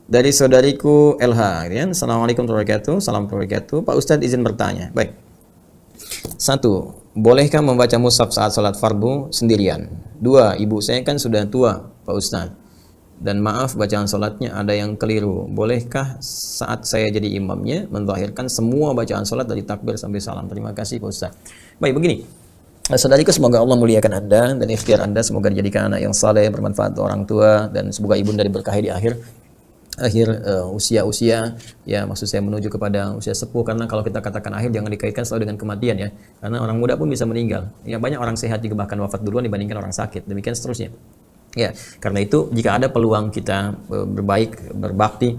Dari saudariku LH, ya. Assalamualaikum warahmatullahi wabarakatuh. Salam warahmatullahi wabarakatuh. Pak Ustadz izin bertanya. Baik. Satu, bolehkah membaca mushaf saat sholat fardu sendirian? Dua, ibu saya kan sudah tua, Pak Ustadz. Dan maaf bacaan sholatnya ada yang keliru. Bolehkah saat saya jadi imamnya menzahirkan semua bacaan sholat dari takbir sampai salam? Terima kasih Pak Ustadz. Baik, begini. Saudariku, semoga Allah muliakan Anda dan ikhtiar Anda semoga dijadikan anak yang saleh, bermanfaat untuk orang tua, dan semoga ibunda diberkahi di akhir usia-usia, ya maksud saya menuju kepada usia sepuh, karena kalau kita katakan akhir jangan dikaitkan selalu dengan kematian ya, karena orang muda pun bisa meninggal ya, banyak orang sehat juga bahkan wafat duluan dibandingkan orang sakit, demikian seterusnya ya. Karena itu jika ada peluang kita berbaik, berbakti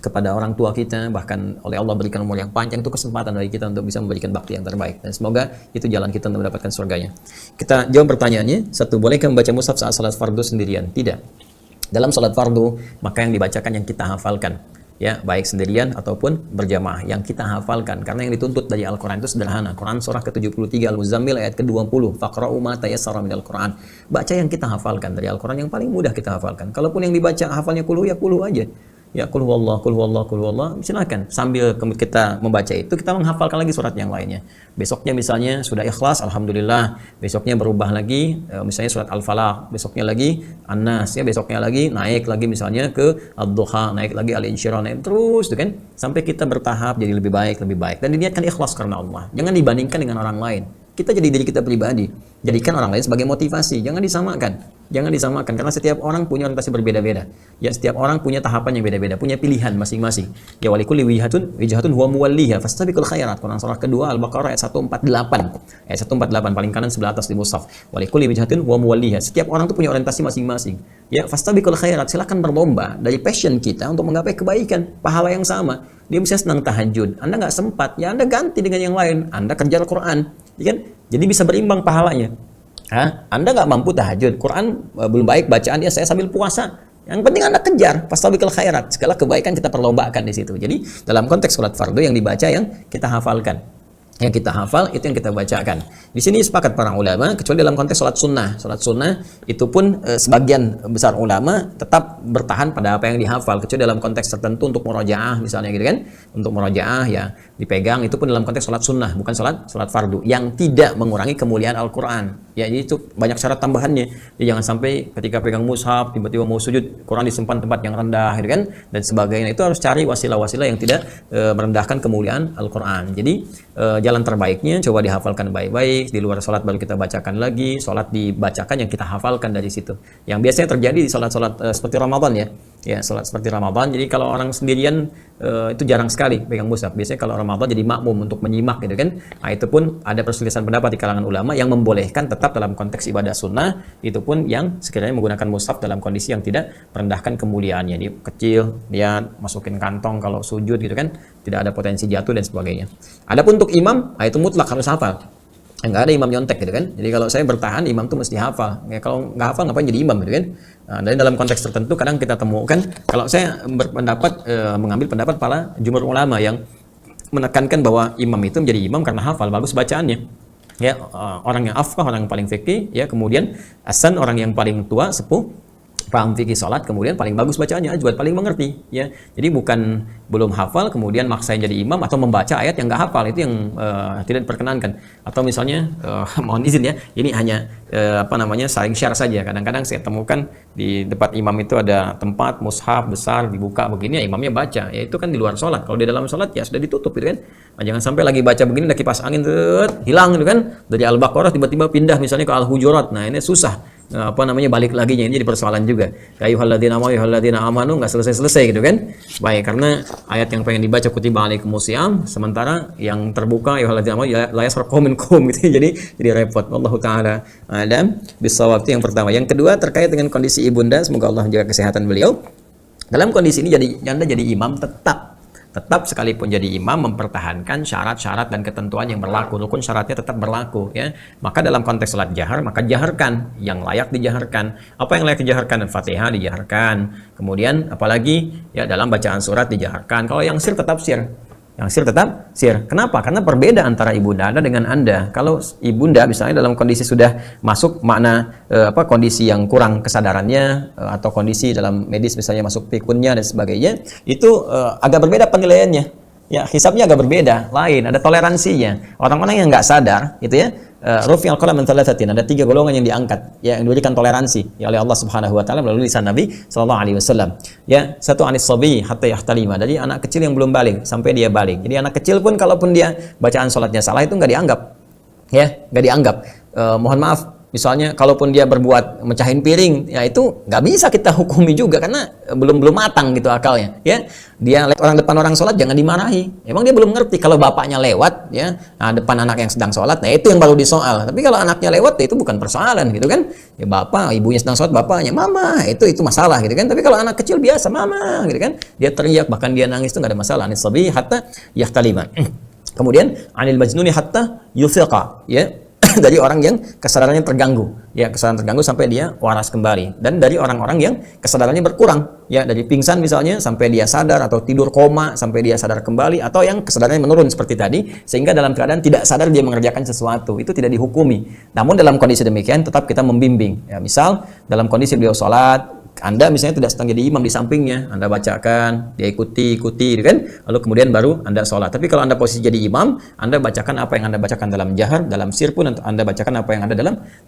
kepada orang tua kita, bahkan oleh Allah berikan umur yang panjang, itu kesempatan bagi kita untuk bisa memberikan bakti yang terbaik, dan semoga itu jalan kita untuk mendapatkan surganya. Kita jawab pertanyaannya. Satu, bolehkah membaca mushaf saat salat fardu sendirian? Tidak. Dalam salat fardu, maka yang dibacakan yang kita hafalkan, ya, baik sendirian ataupun berjamaah, yang kita hafalkan, karena yang dituntut dari Al-Quran itu sederhana. Quran surah ke-73 Al-Muzammil ayat ke-20, faqra'u ma tayassara minal Quran. Baca yang kita hafalkan dari Al-Quran, yang paling mudah kita hafalkan. Kalaupun yang dibaca hafalnya kuluh, ya kuluh aja. Ya, kul huwallah, kul huwallah, kul huwallah. Silakan sambil kita membaca itu, kita menghafalkan lagi surat yang lainnya. Besoknya misalnya sudah ikhlas, alhamdulillah. Besoknya berubah lagi, misalnya surat Al-Falaq. Besoknya lagi An-Nas, ya, besoknya lagi naik lagi misalnya ke Ad-Duha, naik lagi Al-Insyirah, naik terus, gitu kan? Sampai kita bertahap jadi lebih baik, lebih baik. Dan diniatkan ikhlas karena Allah. Jangan dibandingkan dengan orang lain. Kita jadi diri kita pribadi. Jadikan orang lain sebagai motivasi. Jangan disamakan. Jangan disamakan, karena setiap orang punya orientasi berbeda-beda. Ya, setiap orang punya tahapan yang beda-beda, punya pilihan masing-masing. Ya, walikulli wijhatun huwa muwalliha fastabiqul khairat. Quran surah kedua Al-Baqarah ayat 148. Ayat 148 paling kanan sebelah atas di mushaf. Walikulli wijhatun huwa muwalliha. Setiap orang itu punya orientasi masing-masing. Ya, fastabiqul khairat. Silakan berlomba dari passion kita untuk menggapai kebaikan, pahala yang sama. Dia bisa senang tahajud, Anda nggak sempat, ya Anda ganti dengan yang lain. Anda kerja Al-Quran, ya kan? Jadi bisa berimbang pahalanya. Anda nggak mampu tahajud, Quran belum baik bacaannya, saya sambil puasa. Yang penting Anda kejar, fastabiqul khairat. Segala kebaikan kita perlombakan di situ. Jadi dalam konteks salat fardu yang dibaca yang kita hafalkan. Yang kita hafal itu yang kita bacakan. Di sini sepakat para ulama, kecuali dalam konteks salat sunnah. Salat sunnah itu pun sebagian besar ulama tetap bertahan pada apa yang dihafal, kecuali dalam konteks tertentu untuk murojaah misalnya, gitu kan? Untuk murojaah ya dipegang, itu pun dalam konteks salat sunnah, bukan salat fardu, yang tidak mengurangi kemuliaan Al-Quran. Ya, jadi itu banyak syarat tambahannya. Jadi jangan sampai ketika pegang mushaf tiba-tiba mau sujud, Quran disimpan tempat yang rendah, gitu kan? Dan sebagainya. Itu harus cari wasilah-wasilah yang tidak merendahkan kemuliaan Al-Quran. Jadi jalan terbaiknya coba dihafalkan baik-baik, di luar sholat baru kita bacakan lagi, sholat dibacakan yang kita hafalkan dari situ. Yang biasanya terjadi di sholat-sholat seperti Ramadan ya, sholat seperti Ramadan. Jadi kalau orang sendirian itu jarang sekali pegang mushaf. Biasanya kalau Ramadan jadi makmum untuk menyimak, gitu kan. Nah, itu pun ada perselisihan pendapat di kalangan ulama yang membolehkan tetap dalam konteks ibadah sunnah, itu pun yang sekiranya menggunakan mushaf dalam kondisi yang tidak merendahkan kemuliaannya. Dia kecil, dia masukin kantong kalau sujud, gitu kan, tidak ada potensi jatuh dan sebagainya. Adapun untuk imam, itu mutlak harus hafal. Nggak ada imam nyontek, gitu kan. Jadi kalau saya bertahan, imam tuh mesti hafal. Ya, kalau nggak hafal ngapain jadi imam, gitu kan. Nah, dan dalam konteks tertentu kadang kita temukan, kalau saya berpendapat mengambil pendapat para jumhur ulama yang menekankan bahwa imam itu menjadi imam karena hafal, bagus bacaannya. Ya, orang yang afqah, orang yang paling fikih, ya, kemudian asan, orang yang paling tua, sepuh, paham fikih salat, kemudian paling bagus bacaannya, juga paling mengerti, ya. Jadi bukan belum hafal kemudian maksain jadi imam atau membaca ayat yang nggak hafal, itu yang tidak diperkenankan. Atau misalnya mohon izin ya, ini hanya saling share saja. Kadang-kadang saya temukan di depan imam itu ada tempat mushaf besar dibuka begini, ya imamnya baca, ya itu kan di luar sholat. Kalau di dalam sholat ya sudah ditutup, gitu kan. Nah, jangan sampai lagi baca begini, udah kipas angin hilang, gitu kan, dari Al-Baqarah tiba-tiba pindah misalnya ke Al-Hujurat. Nah, ini susah balik lagi, ini jadi persoalan juga. Ya ayyuhalladzina amanu nggak selesai-selesai, gitu kan. Baik, karena ayat yang pengen dibaca kutiba alaikumusiyam, sementara yang terbuka ya ayyuhalladzina amanu la yasraqu minkum, gitu. Jadi repot. Wallahu taala a'lam bissawab. Itu yang pertama. Yang kedua terkait dengan kondisi ibunda, semoga Allah menjaga kesehatan beliau. Dalam kondisi ini Anda jadi imam, tetap sekalipun jadi imam mempertahankan syarat-syarat dan ketentuan yang berlaku, rukun syaratnya tetap berlaku, ya. Maka dalam konteks salat jahar, maka jaharkan yang layak dijaharkan. Apa yang layak dijaharkan? Al-Fatihah dijaharkan. Kemudian apalagi ya dalam bacaan surat dijaharkan. Kalau yang sir tetap sir. Yang sir tetap sir. Kenapa? Karena berbeda antara ibunda Anda dengan Anda. Kalau ibunda misalnya dalam kondisi sudah masuk makna kondisi yang kurang kesadarannya atau kondisi dalam medis misalnya masuk pikunnya dan sebagainya, itu agak berbeda penilaiannya. Ya, hisabnya agak berbeda, lain, ada toleransinya. Orang-orang yang nggak sadar, gitu ya, rufi'al qalam min thalathatin, ada 3 golongan yang diangkat, ya, yang diberikan toleransi ya oleh Allah Subhanahu wa taala melalui lisan Nabi sallallahu alaihi wasallam. Ya, satu anis sabi hatta yahtalima. Jadi anak kecil yang belum balik sampai dia balik. Jadi anak kecil pun kalaupun dia bacaan salatnya salah itu nggak dianggap. Ya, nggak dianggap. Mohon maaf, misalnya kalaupun dia berbuat mecahin piring, ya itu nggak bisa kita hukumi juga karena belum matang gitu akalnya. Ya, dia orang depan orang sholat jangan dimarahi. Emang dia belum ngerti kalau bapaknya lewat, ya, nah, depan anak yang sedang sholat, nah itu yang baru disoal. Tapi kalau anaknya lewat, ya itu bukan persoalan gitu kan. Ya bapak, ibunya sedang sholat, bapaknya, mama, itu masalah gitu kan. Tapi kalau anak kecil biasa, mama, gitu kan, dia teriak bahkan dia nangis itu nggak ada masalah. Anis sabi hatta yahtalima. Kemudian anil majnuni hatta yufiqa, ya. Dari orang yang kesadarannya terganggu, ya, kesadaran terganggu sampai dia waras kembali. Dan dari orang-orang yang kesadarannya berkurang, ya, dari pingsan misalnya sampai dia sadar, atau tidur koma sampai dia sadar kembali, atau yang kesadarannya menurun seperti tadi sehingga dalam keadaan tidak sadar dia mengerjakan sesuatu, itu tidak dihukumi. Namun dalam kondisi demikian tetap kita membimbing, ya, misal dalam kondisi beliau sholat, Anda misalnya tidak sedang jadi imam di sampingnya, Anda bacakan, dia ikuti gitu kan, lalu kemudian baru Anda sholat. Tapi kalau Anda posisi jadi imam, Anda bacakan apa yang Anda bacakan dalam jahar, dalam sir pun Anda bacakan apa yang ada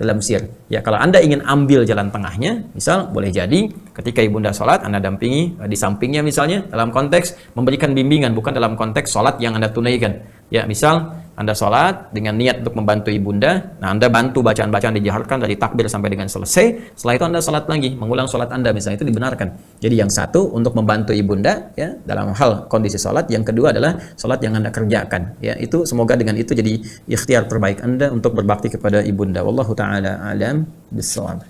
dalam sir. Ya, kalau Anda ingin ambil jalan tengahnya, misal boleh jadi ketika ibunda sholat, Anda dampingi di sampingnya misalnya, dalam konteks memberikan bimbingan, bukan dalam konteks sholat yang Anda tunaikan. Ya, misal Anda sholat dengan niat untuk membantu ibunda, nah Anda bantu bacaan-bacaan dijaharkan dari takbir sampai dengan selesai. Setelah itu Anda sholat lagi, mengulang sholat Anda misalnya, itu dibenarkan. Jadi yang satu untuk membantu ibunda, ya, dalam hal kondisi sholat. Yang kedua adalah sholat yang Anda kerjakan. Ya, itu semoga dengan itu jadi ikhtiar terbaik Anda untuk berbakti kepada ibunda. Wallahu taala alam bissawab.